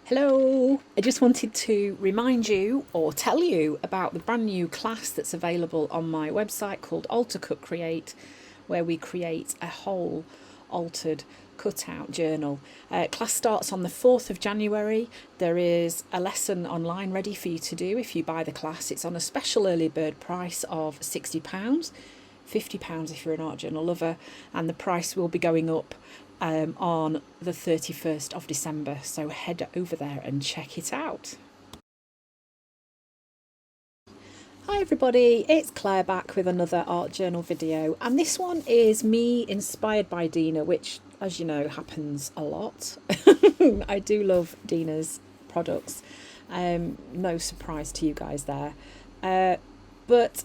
Hello! I just wanted to remind you or tell you about the brand new class that's available on my website called Alter Cut Create, where we create a whole altered cutout journal. Class starts on the 4th of January. There is a lesson online ready for you to do if you buy the class. It's on a special early bird price of £60, £50 if you're an art journal lover, and the price will be going up on the 31st of December, so head over there and check it out. Hi everybody, it's Claire back with another art journal video, and this one is me inspired by Dina, which, as you know, happens a lot. I do love Dina's products, no surprise to you guys there, but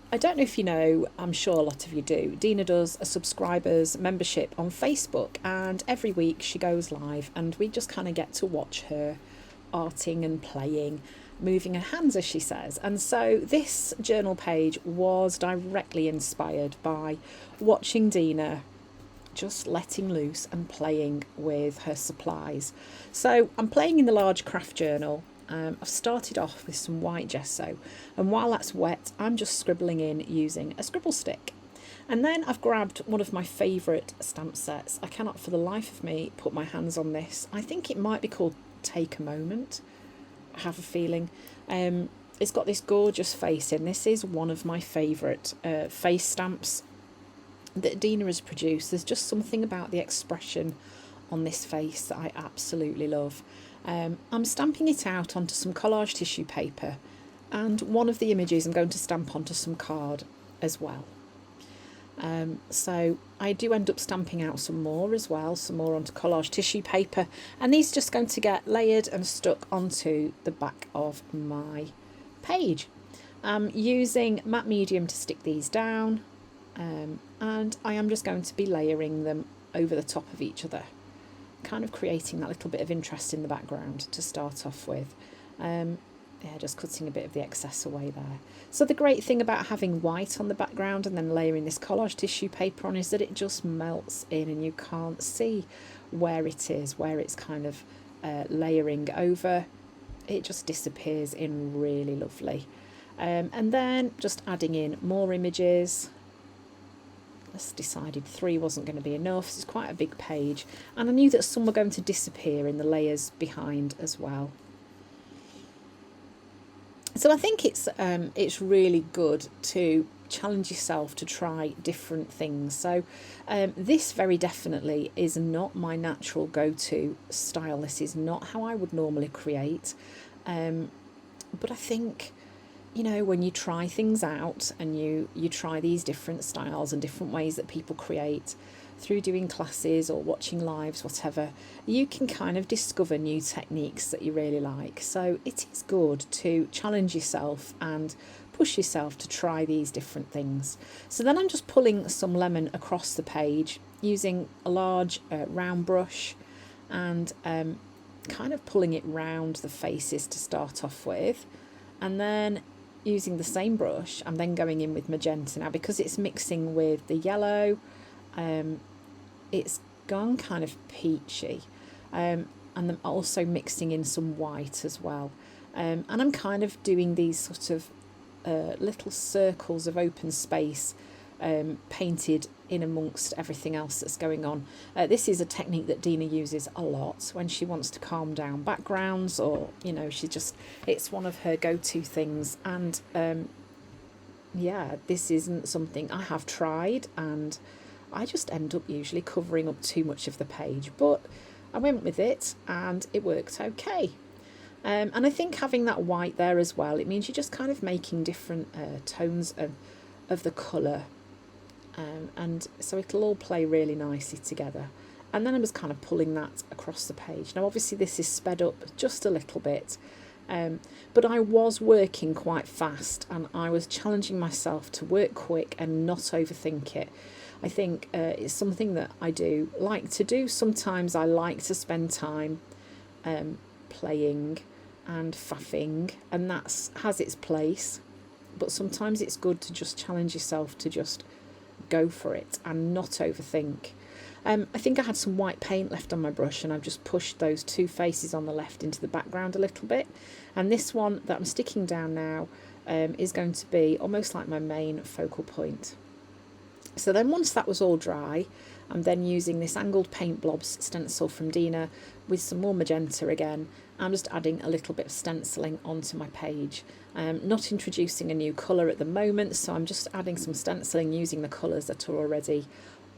I don't know if you know, I'm sure a lot of you do, Dina does a subscribers membership on Facebook, and every week she goes live and we just kind of get to watch her arting and playing, moving her hands, as she says. And so this journal page was directly inspired by watching Dina just letting loose and playing with her supplies. So I'm playing in the large craft journal. I've started off with some white gesso, and while that's wet I'm just scribbling in using a scribble stick. And then I've grabbed one of my favourite stamp sets. I cannot for the life of me put my hands on this. I think it might be called Take a Moment, I have a feeling. It's got this gorgeous face in. This is one of my favourite face stamps that Dina has produced. There's just something about the expression on this face that I absolutely love. I'm stamping it out onto some collage tissue paper, and one of the images I'm going to stamp onto some card as well. So I do end up stamping out some more as well, some more onto collage tissue paper, and these are just going to get layered and stuck onto the back of my page. I'm using matte medium to stick these down, and I am just going to be layering them over the top of each other, kind of creating that little bit of interest in the background to start off with. Yeah, just cutting a bit of the excess away there. So the great thing about having white on the background and then layering this collage tissue paper on is that it just melts in and you can't see where it is, where it's kind of layering over. It just disappears in really lovely. And then just adding in more images. Just decided 3 wasn't going to be enough. It's quite a big page, and I knew that some were going to disappear in the layers behind as well. So I think it's really good to challenge yourself to try different things. So this very definitely is not my natural go-to style. This is not how I would normally create, but I think, you know, when you try things out and you try these different styles and different ways that people create through doing classes or watching lives, whatever, you can kind of discover new techniques that you really like. So it is good to challenge yourself and push yourself to try these different things. So then I'm just pulling some lemon across the page using a large round brush, and kind of pulling it round the faces to start off with, and then using the same brush I'm then going in with magenta. Now because it's mixing with the yellow, it's gone kind of peachy, and I'm also mixing in some white as well, and I'm kind of doing these sort of little circles of open space, painted in amongst everything else that's going on. This is a technique that Dina uses a lot when she wants to calm down backgrounds, or, you know, it's one of her go-to things. And yeah, this isn't something I have tried, and I just end up usually covering up too much of the page, but I went with it and it worked okay. And I think having that white there as well, it means you're just kind of making different tones of the colour, and so it'll all play really nicely together. And then I was kind of pulling that across the page. Now obviously this is sped up just a little bit, but I was working quite fast and I was challenging myself to work quick and not overthink it. I think it's something that I do like to do. Sometimes I like to spend time playing and faffing, and that has its place, but sometimes it's good to just challenge yourself to just go for it and not overthink. I think I had some white paint left on my brush, and I've just pushed those two faces on the left into the background a little bit. And this one that I'm sticking down now is going to be almost like my main focal point. So then once that was all dry, I'm then using this angled paint blobs stencil from Dina with some more magenta again. I'm just adding a little bit of stenciling onto my page. Not introducing a new colour at the moment, so I'm just adding some stenciling using the colours that are already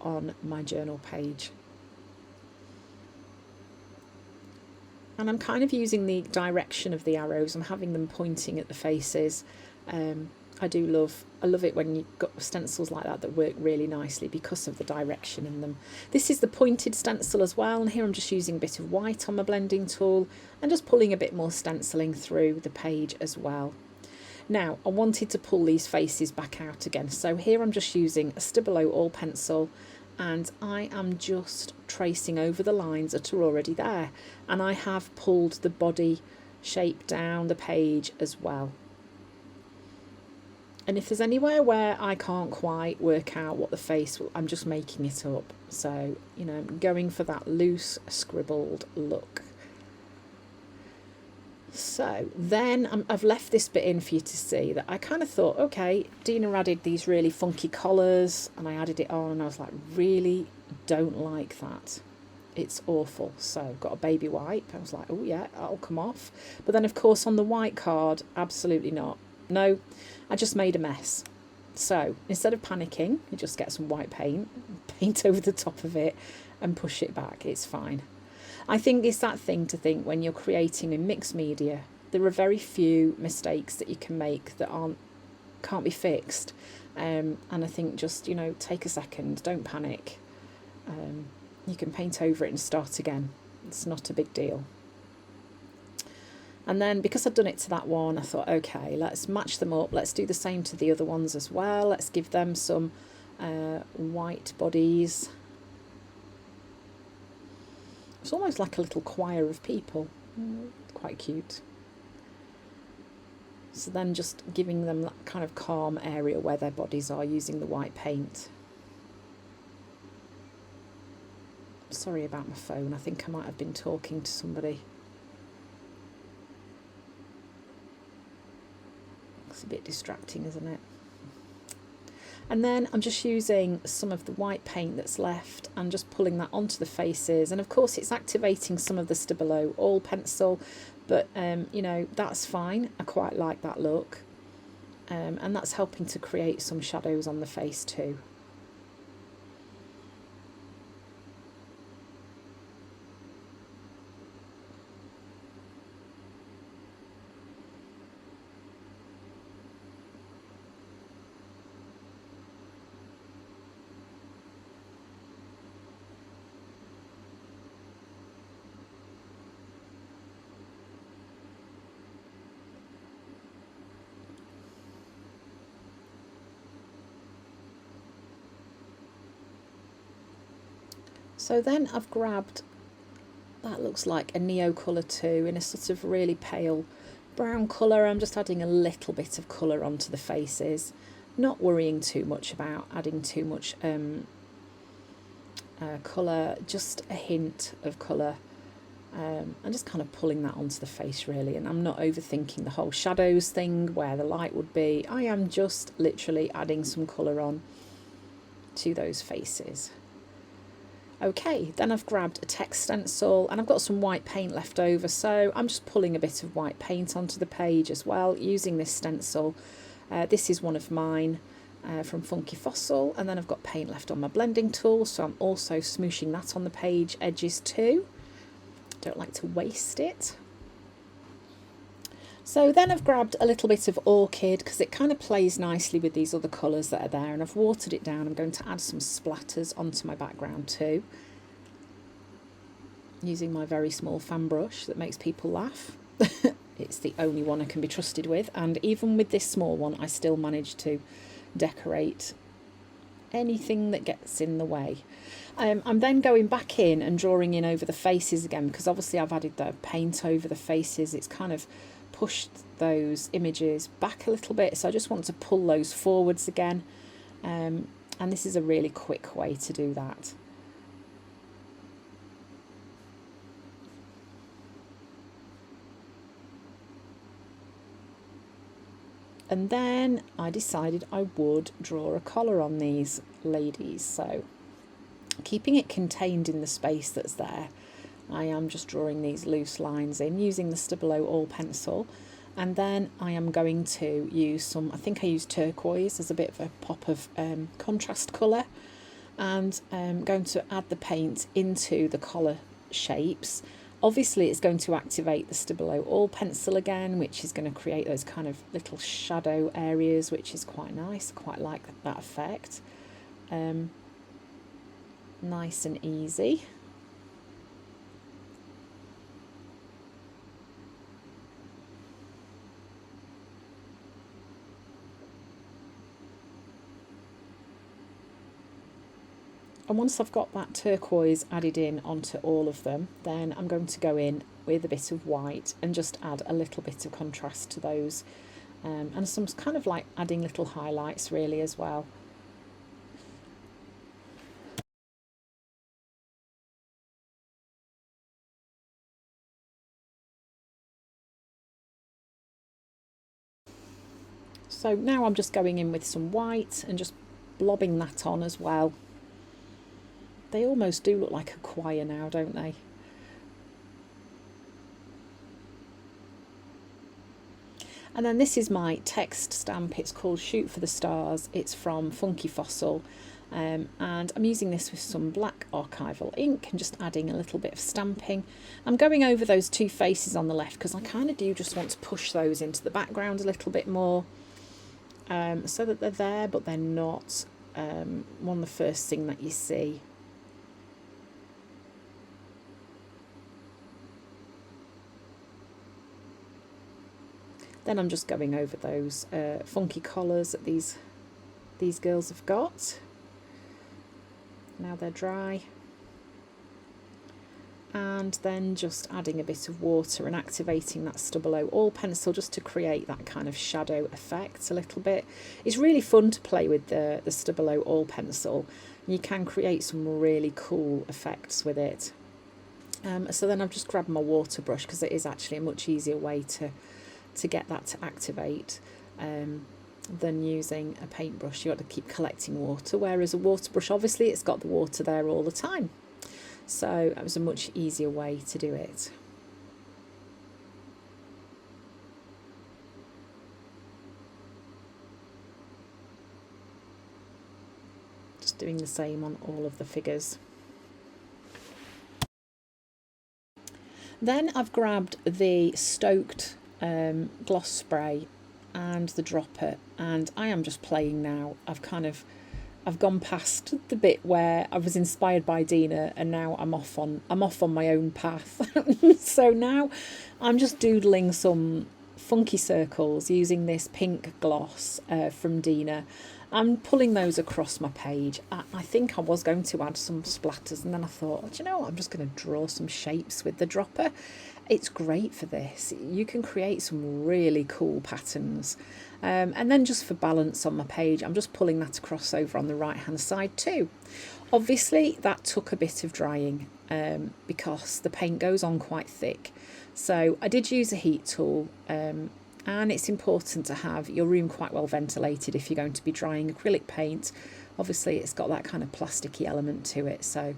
on my journal page. And I'm kind of using the direction of the arrows. I'm having them pointing at the faces. I love it when you've got stencils like that work really nicely because of the direction in them. This is the pointed stencil as well, and here I'm just using a bit of white on my blending tool and just pulling a bit more stenciling through the page as well. Now, I wanted to pull these faces back out again, so here I'm just using a Stabilo All Pencil, and I am just tracing over the lines that are already there, and I have pulled the body shape down the page as well. And if there's anywhere where I can't quite work out what the face will, I'm just making it up. So, you know, I'm going for that loose scribbled look. So then I've left this bit in for you to see that I kind of thought, okay, Dina added these really funky collars, and I added it on, and I was like, really don't like that. It's awful. So got a baby wipe. I was like, oh yeah, that'll come off. But then of course on the white card, absolutely not. No, I just made a mess. So instead of panicking, you just get some white paint over the top of it and push it back. It's fine. I think it's that thing to think when you're creating in mixed media, there are very few mistakes that you can make that can't be fixed. And I think just, you know, take a second, don't panic. You can paint over it and start again. It's not a big deal. And then because I'd done it to that one, I thought, okay, let's match them up. Let's do the same to the other ones as well. Let's give them some white bodies. It's almost like a little choir of people. Quite cute. So then just giving them that kind of calm area where their bodies are using the white paint. Sorry about my phone. I think I might have been talking to somebody. It's a bit distracting, isn't it? And then I'm just using some of the white paint that's left and just pulling that onto the faces. And of course it's activating some of the Stabilo All Pencil, but you know, that's fine. I quite like that look. And that's helping to create some shadows on the face too. So then I've grabbed, that looks like a neo colour too, in a sort of really pale brown colour. I'm just adding a little bit of colour onto the faces, not worrying too much about adding too much colour, just a hint of colour. And just kind of pulling that onto the face really, and I'm not overthinking the whole shadows thing where the light would be. I am just literally adding some colour on to those faces. Okay, then I've grabbed a text stencil and I've got some white paint left over, so I'm just pulling a bit of white paint onto the page as well using this stencil. This is one of mine from Funky Fossil, and then I've got paint left on my blending tool, so I'm also smooshing that on the page edges too. Don't like to waste it. So then I've grabbed a little bit of orchid because it kind of plays nicely with these other colours that are there, and I've watered it down. I'm going to add some splatters onto my background too, using my very small fan brush that makes people laugh. It's the only one I can be trusted with, and even with this small one I still manage to decorate anything that gets in the way. I'm then going back in and drawing in over the faces again, because obviously I've added the paint over the faces. It's kind of pushed those images back a little bit, so I just want to pull those forwards again, and this is a really quick way to do that. And then I decided I would draw a collar on these ladies. So keeping it contained in the space that's there, I am just drawing these loose lines in using the Stabilo All pencil. And then I am going to use some, I think I used turquoise as a bit of a pop of contrast colour. And I'm going to add the paint into the collar shapes. Obviously it's going to activate the Stabilo All pencil again, which is going to create those kind of little shadow areas, which is quite nice. I quite like that effect. Nice and easy. And once I've got that turquoise added in onto all of them, then I'm going to go in with a bit of white and just add a little bit of contrast to those. And some kind of like adding little highlights really as well. So now I'm just going in with some white and just blobbing that on as well. They almost do look like a choir now, don't they? And then this is my text stamp. It's called Shoot for the Stars. It's from Funky Fossil. And I'm using this with some black archival ink and just adding a little bit of stamping. I'm going over those two faces on the left because I kind of do just want to push those into the background a little bit more, so that they're there but they're not one of the first thing that you see. Then I'm just going over those funky collars that these girls have got. Now they're dry. And then just adding a bit of water and activating that Stabilo All pencil just to create that kind of shadow effect a little bit. It's really fun to play with the Stabilo All pencil. You can create some really cool effects with it. So then I've just grabbed my water brush because it is actually a much easier way to get that to activate than using a paintbrush. You got to keep collecting water, whereas a water brush, obviously it's got the water there all the time. So that was a much easier way to do it. Just doing the same on all of the figures. Then I've grabbed the Stoked gloss spray and the dropper, and I am just playing now. I've gone past the bit where I was inspired by Dina, and now I'm off on my own path. So now I'm just doodling some funky circles using this pink gloss from Dina. I'm pulling those across my page. I think I was going to add some splatters, and then I thought, do you know what, I'm just going to draw some shapes with the dropper. It's great for this. You can create some really cool patterns. And then just for balance on my page, I'm just pulling that across over on the right hand side too. Obviously that took a bit of drying because the paint goes on quite thick. So I did use a heat tool, and it's important to have your room quite well ventilated if you're going to be drying acrylic paint. Obviously it's got that kind of plasticky element to it, so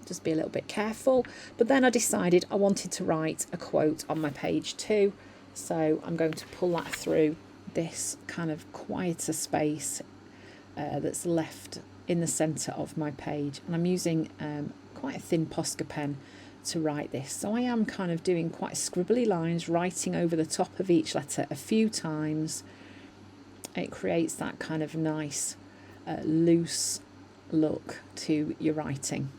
just be a little bit careful. But then I decided I wanted to write a quote on my page too, so I'm going to pull that through this kind of quieter space that's left in the centre of my page, and I'm using quite a thin Posca pen to write this. So I am kind of doing quite scribbly lines, writing over the top of each letter a few times. It creates that kind of nice loose look to your writing.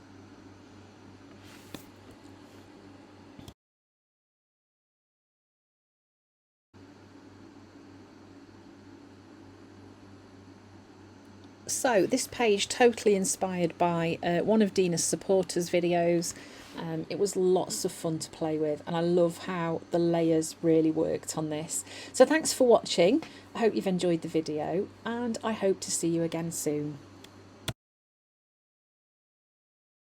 So this page totally inspired by one of Dina's supporters videos. It was lots of fun to play with, and I love how the layers really worked on this. So thanks for watching. I hope you've enjoyed the video, and I hope to see you again soon.